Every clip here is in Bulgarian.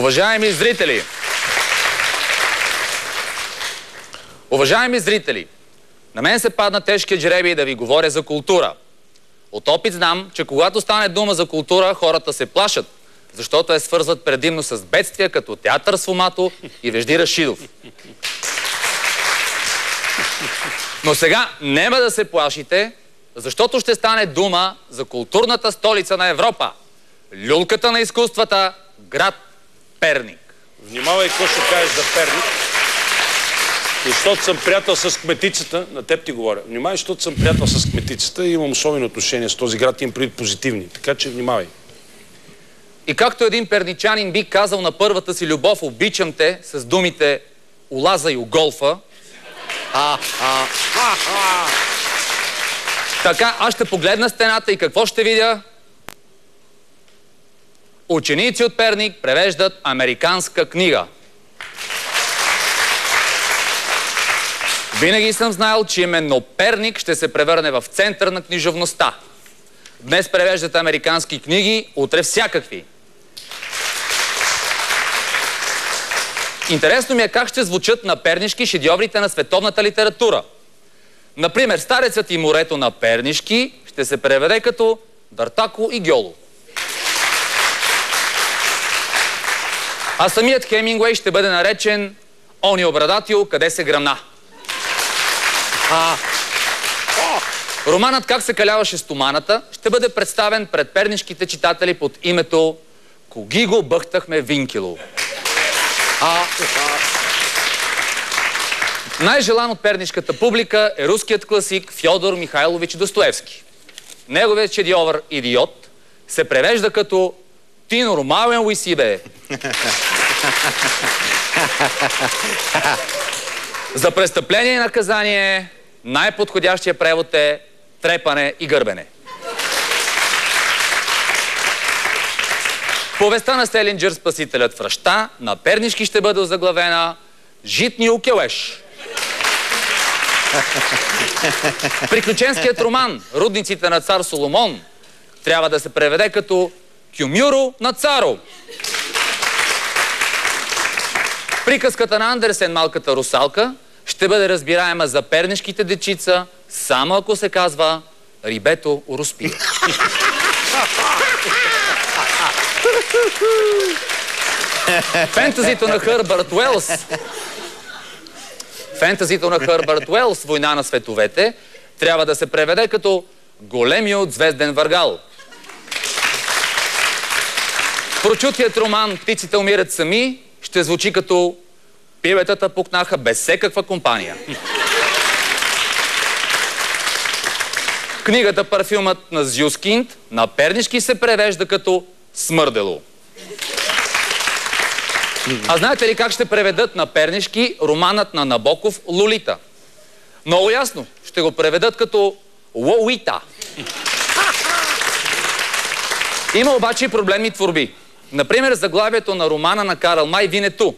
Уважаеми зрители, на мен се падна тежкият жребий да ви говоря за култура. От опит знам, че когато стане дума за култура, хората се плашат, защото свързват предимно с бедствия, като театър с Фомато и Вежди Рашидов. Но сега няма да се плашите, защото ще стане дума за културната столица на Европа. Люлката на изкуствата, град Перник. Внимавай какво ще кажеш за Перник, защото съм приятел с кметицата, на теб ти говоря. Внимавай, защото съм приятел с кметицата и имам особено отношение с този град, имам предвид позитивни. Така че внимавай. И както един перничанин би казал на първата си любов, обичам те, с думите улаза и у голфа, така аз ще погледна стената и какво ще видя? Ученици от Перник превеждат американска книга. Винаги съм знаел, че именно Перник ще се превърне в център на книжовността. Днес превеждат американски книги, утре всякакви. Интересно ми е как ще звучат на пернишки шедьоврите на световната литература. Например, Старецът и морето на пернишки ще се преведе като Дартако и Гьоло. А самият Хемингуей ще бъде наречен Они обрадател, къде се гръмна. Романът Как се каляваше стоманата ще бъде представен пред пернишките читатели под името Коги го бъхтахме Винкело. Най-желан от пернишката публика е руският класик Фьодор Михайлович Достоевски. Неговият шедьовър Идиот се превежда като Ти нормален ли си, бе? За престъпление и наказание най-подходящия превод е трепане и гърбене. Повестта на Селинджър Спасителят в ръща на пернишки ще бъде озаглавена Житни укелеш. Приключенският роман Рудниците на цар Соломон трябва да се преведе като Кюмюро на царо. Приказката на Андерсен Малката русалка ще бъде разбираема за пернишките дечица, само ако се казва Рибето Уруспи. Фентазито на Хърбърт Уелс Война на световете трябва да се преведе като Големият звезден въргал. Прочутият роман Птиците умират сами ще звучи като Пиветата пукнаха без всекаква компания. Книгата Парфюмът на Зюскинд на пернишки се превежда като Смърдело. А знаете ли как ще преведат на пернишки романът на Набоков Лолита? Много ясно. Ще го преведат като Лолита. Има обаче и проблемни творби. Например, заглавието на романа на Карл Май Винету.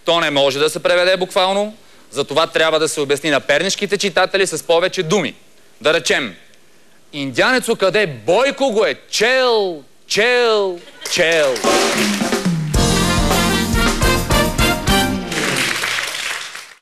То не може да се преведе буквално, затова трябва да се обясни на пернишките читатели с повече думи. Да речем, индианецо къде Бойко го е чел, чел, чел.